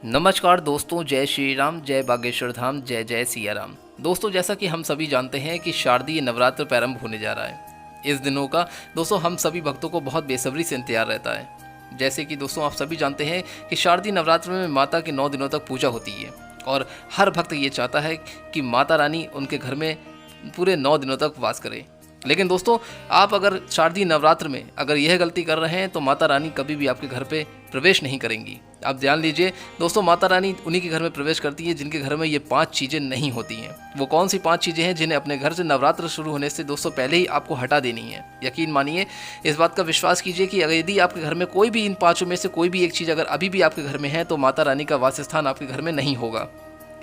नमस्कार दोस्तों, जय श्री राम, जय बागेश्वर धाम, जय जय सिया राम। दोस्तों, जैसा कि हम सभी जानते हैं कि शारदीय नवरात्र प्रारंभ होने जा रहा है। इस दिनों का दोस्तों हम सभी भक्तों को बहुत बेसब्री से इंतजार रहता है। जैसे कि दोस्तों आप सभी जानते हैं कि शारदीय नवरात्र में माता की 9 दिनों तक पूजा होती है और हर भक्त ये चाहता है कि माता रानी उनके घर में पूरे 9 दिनों तक वास करे। लेकिन दोस्तों, आप अगर शारदीय नवरात्र में अगर यह गलती कर रहे हैं तो माता रानी कभी भी आपके घर पे प्रवेश नहीं करेंगी। आप ध्यान लीजिए दोस्तों, माता रानी उन्हीं के घर में प्रवेश करती है जिनके घर में ये 5 चीज़ें नहीं होती हैं। वो कौन सी 5 चीज़ें हैं जिन्हें अपने घर से नवरात्र शुरू होने से दोस्तों पहले ही आपको हटा देनी है। यकीन मानिए, इस बात का विश्वास कीजिए कि अगर यदि आपके घर में कोई भी इन 5 में से कोई भी एक चीज़ अगर अभी भी आपके घर में है तो माता रानी का वास स्थान आपके घर में नहीं होगा।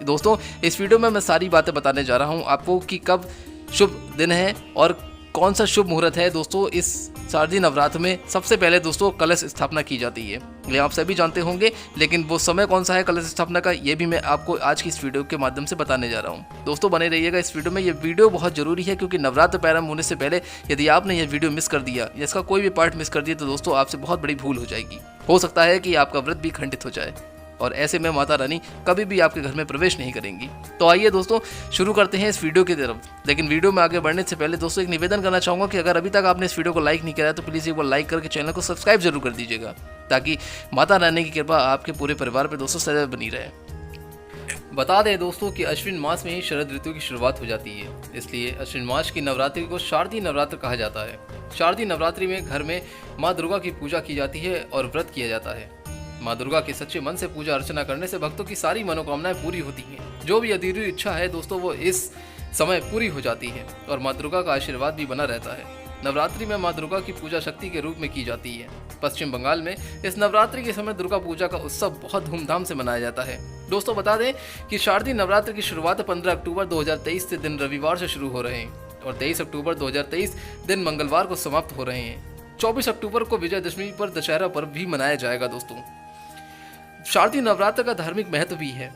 दोस्तों, इस वीडियो में मैं सारी बातें बताने जा रहा हूँ आपको कि कब शुभ दिन है और कौन सा शुभ मुहूर्त है। दोस्तों, इस शारदीय नवरात्र में सबसे पहले दोस्तों कलश स्थापना की जाती है। ये आप सभी जानते होंगे, लेकिन वो समय कौन सा है कलश स्थापना का, ये भी मैं आपको आज की इस वीडियो के माध्यम से बताने जा रहा हूँ। दोस्तों, बने रहिएगा इस वीडियो में। ये वीडियो बहुत जरूरी है क्योंकि नवरात्र प्रारंभ होने से पहले यदि आपने ये वीडियो मिस कर दिया या इसका कोई भी पार्ट मिस कर दिया तो दोस्तों आपसे बहुत बड़ी भूल हो जाएगी। हो सकता है कि आपका व्रत भी खंडित हो जाए और ऐसे में माता रानी कभी भी आपके घर में प्रवेश नहीं करेंगी। तो आइए दोस्तों शुरू करते हैं इस वीडियो की तरफ। लेकिन वीडियो में आगे बढ़ने से पहले दोस्तों एक निवेदन करना चाहूँगा कि अगर अभी तक आपने इस वीडियो को लाइक नहीं किया है तो प्लीज़ एक बार लाइक करके चैनल को सब्सक्राइब जरूर कर दीजिएगा, ताकि माता रानी की कृपा आपके पूरे परिवार पर दोस्तों सदैव बनी रहे। बता दें दोस्तों कि अश्विन मास में ही शरद ऋतु की शुरुआत हो जाती है, इसलिए अश्विन मास की नवरात्रि को शारदीय नवरात्र कहा जाता है। शारदीय नवरात्रि में घर में माँ दुर्गा की पूजा की जाती है और व्रत किया जाता है। माँ दुर्गा के सच्चे मन से पूजा अर्चना करने से भक्तों की सारी मनोकामनाएं पूरी होती हैं। जो भी अधूरी इच्छा है दोस्तों वो इस समय पूरी हो जाती है और माँ दुर्गा का आशीर्वाद भी बना रहता है। नवरात्रि में माँ दुर्गा की पूजा शक्ति के रूप में की जाती है। पश्चिम बंगाल में इस नवरात्रि के समय दुर्गा पूजा का उत्सव बहुत धूमधाम से मनाया जाता है। दोस्तों, बता दें कि शारदीय नवरात्र की शुरुआत 15 अक्टूबर 2023 से दिन रविवार से शुरू हो रहे हैं और 23 अक्टूबर 2023 दिन मंगलवार को समाप्त हो रहे हैं। 24 अक्टूबर को विजयदशमी पर दशहरा पर्व भी मनाया जाएगा। दोस्तों, शारदीय नवरात्र का धार्मिक महत्व भी है।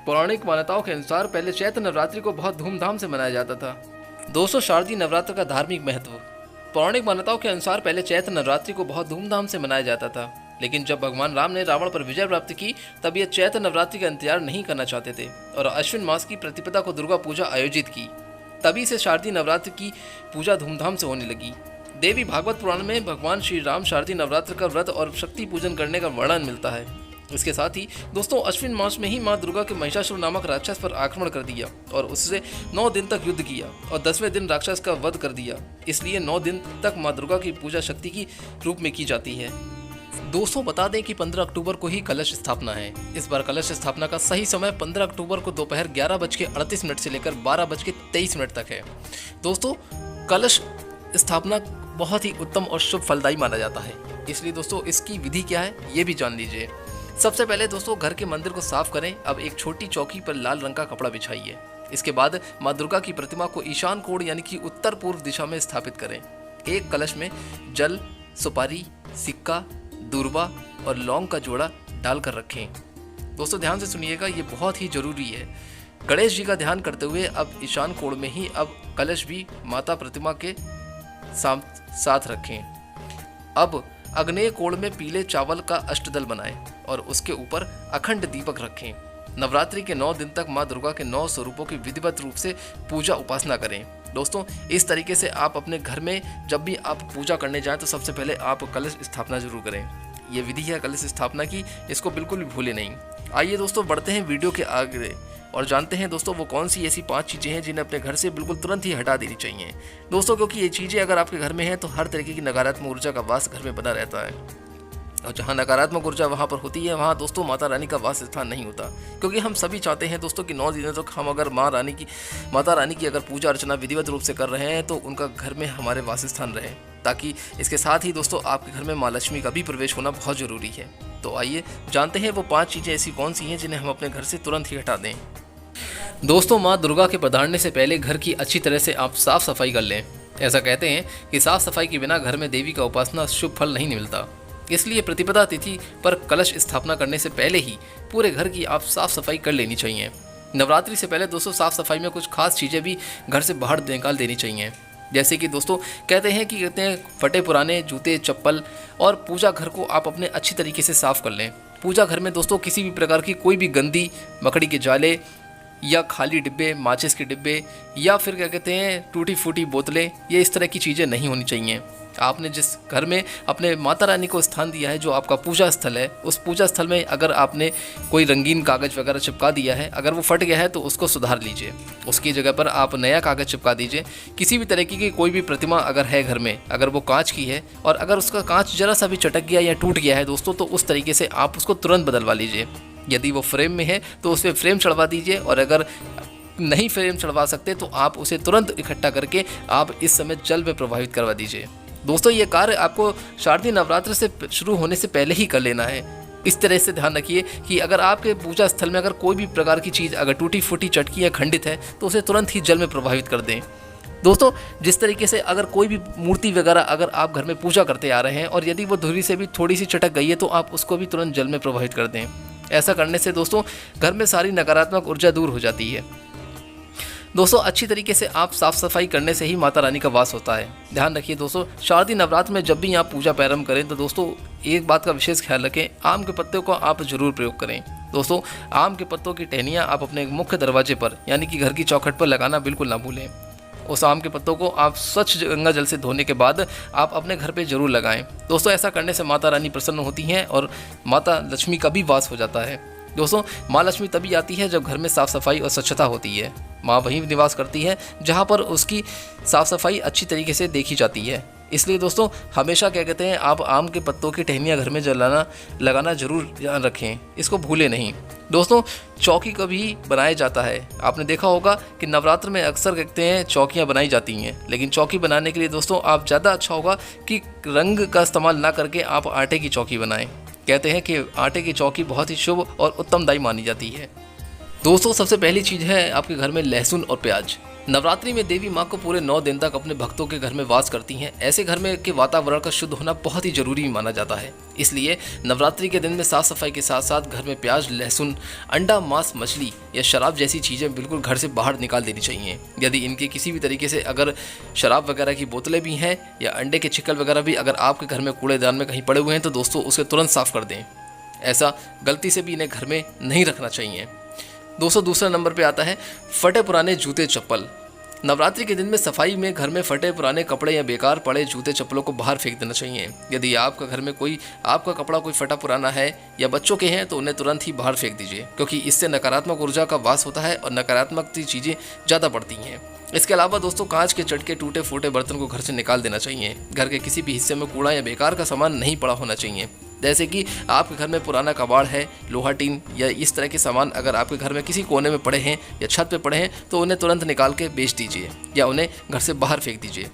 पौराणिक मान्यताओं के अनुसार पहले चैत्र नवरात्रि को बहुत धूमधाम से मनाया जाता था। दोस्तों, शारदीय नवरात्र का धार्मिक महत्व। पौराणिक मान्यताओं के अनुसार पहले चैत्र नवरात्रि को बहुत धूमधाम से मनाया जाता था, लेकिन जब भगवान राम ने रावण पर विजय प्राप्त की तब ये चैत्र नवरात्रि का इंतजार नहीं करना चाहते थे और अश्विन मास की प्रतिपदा को दुर्गा पूजा आयोजित की। तभी से शारदीय नवरात्र की पूजा धूमधाम से होने लगी। देवी भागवत पुराण में भगवान श्री राम शारदीय नवरात्र का व्रत और शक्ति पूजन करने का वर्णन मिलता है। इसके साथ ही दोस्तों अश्विन मास में ही माँ दुर्गा के महिषासुर नामक राक्षस पर आक्रमण कर दिया और उससे 9 दिन तक युद्ध किया और 10वें दिन राक्षस का वध कर दिया। इसलिए 9 दिन तक माँ दुर्गा की पूजा शक्ति की रूप में की जाती है। दोस्तों, बता दें कि 15 अक्टूबर को ही कलश स्थापना है। इस बार कलश स्थापना का सही समय 15 अक्टूबर को दोपहर 11:38 से लेकर 12:23 तक है। दोस्तों, कलश स्थापना बहुत ही उत्तम और शुभ फलदायी माना जाता है, इसलिए दोस्तों इसकी विधि क्या है ये भी जान लीजिए। सबसे पहले दोस्तों घर के मंदिर को साफ करें। अब एक छोटी चौकी पर लाल रंग का कपड़ा बिछाइए। इसके बाद माँ दुर्गा की प्रतिमा को ईशान कोण यानी कि उत्तर पूर्व दिशा में स्थापित करें। एक कलश में जल, सुपारी, सिक्का, दूर्वा और लौंग का जोड़ा डालकर रखें। दोस्तों ध्यान से सुनिएगा, ये बहुत ही जरूरी है। गणेश जी का ध्यान करते हुए अब ईशान कोण में ही अब कलश भी माता प्रतिमा के साथ रखें। अब अग्नेय कोण में पीले चावल का अष्टदल बनाएं और उसके ऊपर अखंड दीपक रखें। नवरात्रि के 9 दिन तक माँ दुर्गा के 9 स्वरूपों की विधिवत रूप से पूजा उपासना करें। दोस्तों, इस तरीके से आप अपने घर में जब भी आप पूजा करने जाएं तो सबसे पहले आप कलश स्थापना जरूर करें। ये विधि है कलश स्थापना की, इसको बिल्कुल भी भूलें नहीं। आइए दोस्तों बढ़ते हैं वीडियो के आगे और जानते हैं दोस्तों वो कौन सी ऐसी 5 चीज़ें हैं जिन्हें अपने घर से बिल्कुल तुरंत ही हटा देनी चाहिए। दोस्तों, क्योंकि ये चीज़ें अगर आपके घर में हैं तो हर तरीके की नकारात्मक ऊर्जा का वास घर में बना रहता है और जहाँ नकारात्मक ऊर्जा वहाँ पर होती है वहाँ दोस्तों माता रानी का वास स्थान नहीं होता। क्योंकि हम सभी चाहते हैं दोस्तों कि 9 दिनों तक हम अगर माता रानी की अगर पूजा अर्चना विधिवत रूप से कर रहे हैं तो उनका घर में हमारे वास स्थान रहे, ताकि इसके साथ ही दोस्तों आपके घर में माँ लक्ष्मी का भी प्रवेश होना बहुत ज़रूरी है। तो आइए जानते हैं वो 5 चीज़ें ऐसी कौन सी हैं जिन्हें हम अपने घर से तुरंत ही हटा दें। दोस्तों, माँ दुर्गा के पधारने से पहले घर की अच्छी तरह से आप साफ सफाई कर लें। ऐसा कहते हैं कि साफ सफाई के बिना घर में देवी का उपासना शुभ फल नहीं मिलता। इसलिए प्रतिपदा तिथि पर कलश स्थापना करने से पहले ही पूरे घर की आप साफ सफाई कर लेनी चाहिए। नवरात्रि से पहले दोस्तों साफ सफाई में कुछ खास चीज़ें भी घर से बाहर निकाल देनी चाहिए। जैसे कि दोस्तों कहते हैं फटे पुराने जूते, चप्पल और पूजा घर को आप अपने अच्छी तरीके से साफ कर लें। पूजा घर में दोस्तों किसी भी प्रकार की कोई भी गंदी मकड़ी के जाले या खाली डिब्बे, माचिस के डिब्बे या फिर क्या कहते हैं टूटी फूटी बोतलें, ये इस तरह की चीज़ें नहीं होनी चाहिए। आपने जिस घर में अपने माता रानी को स्थान दिया है, जो आपका पूजा स्थल है, उस पूजा स्थल में अगर आपने कोई रंगीन कागज़ वगैरह चिपका दिया है, अगर वो फट गया है तो उसको सुधार लीजिए, उसकी जगह पर आप नया कागज़ चिपका दीजिए। किसी भी तरीके की कोई भी प्रतिमा अगर है घर में, अगर वो कांच की है और अगर उसका कांच जरा सा भी चटक गया या टूट गया है दोस्तों, तो उस तरीके से आप उसको तुरंत बदलवा लीजिए। यदि वो फ्रेम में है तो उस पर फ्रेम चढ़वा दीजिए, और अगर नहीं फ्रेम चढ़वा सकते तो आप उसे तुरंत इकट्ठा करके आप इस समय जल में प्रवाहित करवा दीजिए। दोस्तों ये कार्य आपको शारदीय नवरात्र से शुरू होने से पहले ही कर लेना है। इस तरह से ध्यान रखिए कि अगर आपके पूजा स्थल में अगर कोई भी प्रकार की चीज़ अगर टूटी फूटी, चटकी या खंडित है तो उसे तुरंत ही जल में प्रवाहित कर दें। दोस्तों जिस तरीके से अगर कोई भी मूर्ति वगैरह अगर आप घर में पूजा करते आ रहे हैं और यदि वो धुरी से भी थोड़ी सी चटक गई है तो आप उसको भी तुरंत जल में प्रवाहित कर दें। ऐसा करने से दोस्तों घर में सारी नकारात्मक ऊर्जा दूर हो जाती है। दोस्तों अच्छी तरीके से आप साफ़ सफाई करने से ही माता रानी का वास होता है। ध्यान रखिए दोस्तों, शारदीय नवरात्र में जब भी आप पूजा प्रारंभ करें तो दोस्तों एक बात का विशेष ख्याल रखें, आम के पत्तों को आप जरूर प्रयोग करें। दोस्तों आम के पत्तों की टहनियाँ आप अपने मुख्य दरवाजे पर यानी कि घर की चौखट पर लगाना बिल्कुल ना भूलें। उस आम के पत्तों को आप स्वच्छ गंगा जल से धोने के बाद आप अपने घर पे जरूर लगाएं। दोस्तों ऐसा करने से माता रानी प्रसन्न होती हैं और माता लक्ष्मी का भी वास हो जाता है। दोस्तों माँ लक्ष्मी तभी आती है जब घर में साफ़ सफाई और स्वच्छता होती है। माँ वहीं निवास करती है जहाँ पर उसकी साफ़ सफाई अच्छी तरीके से देखी जाती है। इसलिए दोस्तों हमेशा क्या कहते हैं, आप आम के पत्तों की टहनियाँ घर में लगाना जरूर ध्यान रखें, इसको भूलें नहीं। दोस्तों चौकी का भी बनाया जाता है। आपने देखा होगा कि नवरात्र में अक्सर कहते हैं चौकियाँ बनाई जाती हैं, लेकिन चौकी बनाने के लिए दोस्तों आप ज़्यादा अच्छा होगा कि रंग का इस्तेमाल ना करके आप आटे की चौकी बनाएं। कहते हैं कि आटे की चौकी बहुत ही शुभ और उत्तमदायी मानी जाती है। दोस्तों सबसे पहली चीज़ है आपके घर में लहसुन और प्याज। नवरात्रि में देवी माँ को पूरे 9 दिन तक अपने भक्तों के घर में वास करती हैं। ऐसे घर में के वातावरण का शुद्ध होना बहुत ही जरूरी माना जाता है। इसलिए नवरात्रि के दिन में साफ सफाई के साथ साथ घर में प्याज, लहसुन, अंडा, मांस, मछली या शराब जैसी चीज़ें बिल्कुल घर से बाहर निकाल देनी चाहिए। यदि इनके किसी भी तरीके से अगर शराब वगैरह की बोतलें भी हैं या अंडे के छिक्कल वगैरह भी अगर आपके घर में कूड़ेदान में कहीं पड़े हुए हैं तो दोस्तों उसे तुरंत साफ कर दें। ऐसा गलती से भी इन्हें घर में नहीं रखना चाहिए। दोस्तों दूसरा नंबर पे आता है फटे पुराने जूते चप्पल। नवरात्रि के दिन में सफाई में घर में फटे पुराने कपड़े या बेकार पड़े जूते चप्पलों को बाहर फेंक देना चाहिए। यदि आपका घर में आपका कपड़ा कोई फटा पुराना है या बच्चों के हैं तो उन्हें तुरंत ही बाहर फेंक दीजिए, क्योंकि इससे नकारात्मक ऊर्जा का वास होता है और नकारात्मक चीज़ें ज़्यादा बढ़ती हैं। इसके अलावा दोस्तों कांच के चटके, टूटे फूटे बर्तन को घर से निकाल देना चाहिए। घर के किसी भी हिस्से में कूड़ा या बेकार का सामान नहीं पड़ा होना चाहिए। जैसे कि आपके घर में पुराना कबाड़ है, लोहा, टीन या इस तरह के सामान अगर आपके घर में किसी कोने में पड़े हैं या छत पे पड़े हैं तो उन्हें तुरंत निकाल के बेच दीजिए या उन्हें घर से बाहर फेंक दीजिए।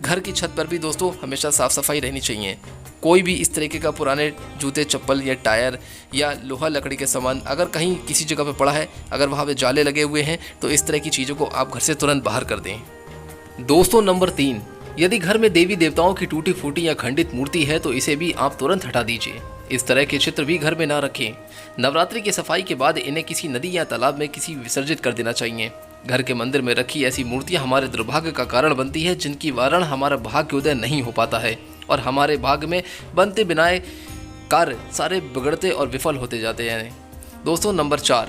घर की छत पर भी दोस्तों हमेशा साफ़ सफाई रहनी चाहिए। कोई भी इस तरीके का पुराने जूते, चप्पल या टायर या लोहा, लकड़ी के सामान अगर कहीं किसी जगह पर पड़ा है, अगर वहाँ पे जाले लगे हुए हैं तो इस तरह की चीज़ों को आप घर से तुरंत बाहर कर दें। दोस्तों नंबर 3, यदि घर में देवी देवताओं की टूटी फूटी या खंडित मूर्ति है तो इसे भी आप तुरंत हटा दीजिए। इस तरह के चित्र भी घर में ना रखें। नवरात्रि की सफाई के बाद इन्हें किसी नदी या तालाब में किसी विसर्जित कर देना चाहिए। घर के मंदिर में रखी ऐसी मूर्तियां हमारे दुर्भाग्य का कारण बनती है, जिनकी वारण हमारा भाग्योदय नहीं हो पाता है और हमारे भाग्य में बनते बिनाए कार्य सारे बिगड़ते और विफल होते जाते हैं। दोस्तों नंबर 4,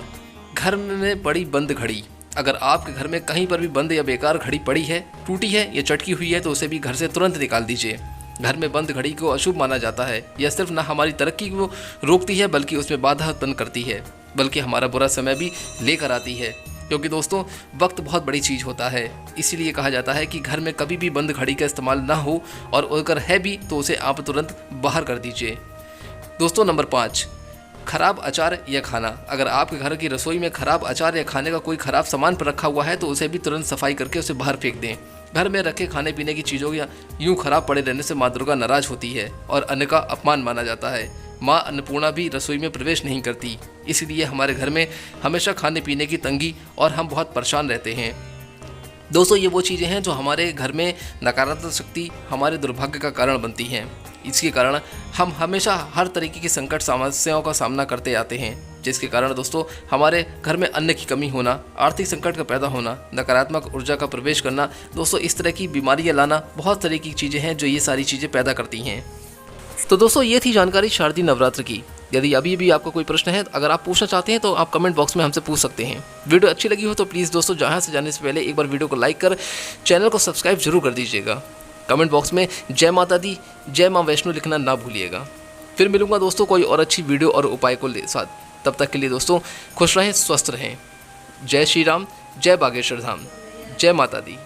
घर में पड़ी बंद घड़ी। अगर आपके घर में कहीं पर भी बंद या बेकार घड़ी पड़ी है, टूटी है या चटकी हुई है तो उसे भी घर से तुरंत निकाल दीजिए। घर में बंद घड़ी को अशुभ माना जाता है। यह सिर्फ ना हमारी तरक्की को रोकती है बल्कि उसमें बाधा उत्पन्न करती है, बल्कि हमारा बुरा समय भी लेकर आती है। क्योंकि दोस्तों वक्त बहुत बड़ी चीज़ होता है, इसीलिए कहा जाता है कि घर में कभी भी बंद घड़ी का इस्तेमाल ना हो और अगर है भी तो उसे आप तुरंत बाहर कर दीजिए। दोस्तों नंबर 5, खराब अचार या खाना। अगर आपके घर की रसोई में खराब अचार या खाने का कोई खराब सामान पर रखा हुआ है तो उसे भी तुरंत सफाई करके उसे बाहर फेंक दें। घर में रखे खाने पीने की चीज़ों या यूं खराब पड़े रहने से माँ दुर्गा नाराज होती है और अन्न का अपमान माना जाता है। माँ अन्नपूर्णा भी रसोई में प्रवेश नहीं करती, इसलिए हमारे घर में हमेशा खाने पीने की तंगी और हम बहुत परेशान रहते हैं। दोस्तों ये वो चीज़ें हैं जो हमारे घर में नकारात्मक शक्ति, हमारे दुर्भाग्य का कारण बनती हैं। इसके कारण हम हमेशा हर तरीके की संकट समस्याओं का सामना करते आते हैं, जिसके कारण दोस्तों हमारे घर में अन्न की कमी होना, आर्थिक संकट का पैदा होना, नकारात्मक ऊर्जा का प्रवेश करना, दोस्तों इस तरह की बीमारियां लाना, बहुत तरह की चीज़ें हैं जो ये सारी चीज़ें पैदा करती हैं। तो दोस्तों ये थी जानकारी शारदीय नवरात्र की। यदि अभी भी आपका कोई प्रश्न है, अगर आप पूछना चाहते हैं तो आप कमेंट बॉक्स में हमसे पूछ सकते हैं। वीडियो अच्छी लगी हो तो प्लीज़ दोस्तों जहाँ से जाने से पहले एक बार वीडियो को लाइक कर चैनल को सब्सक्राइब जरूर कर दीजिएगा। कमेंट बॉक्स में जय माता दी, जय माँ वैष्णो लिखना ना भूलिएगा। फिर मिलूंगा दोस्तों कोई और अच्छी वीडियो और उपाय को साथ। तब तक के लिए दोस्तों खुश रहें, स्वस्थ रहें। जय श्री राम, जय बागेश्वर धाम, जय माता दी।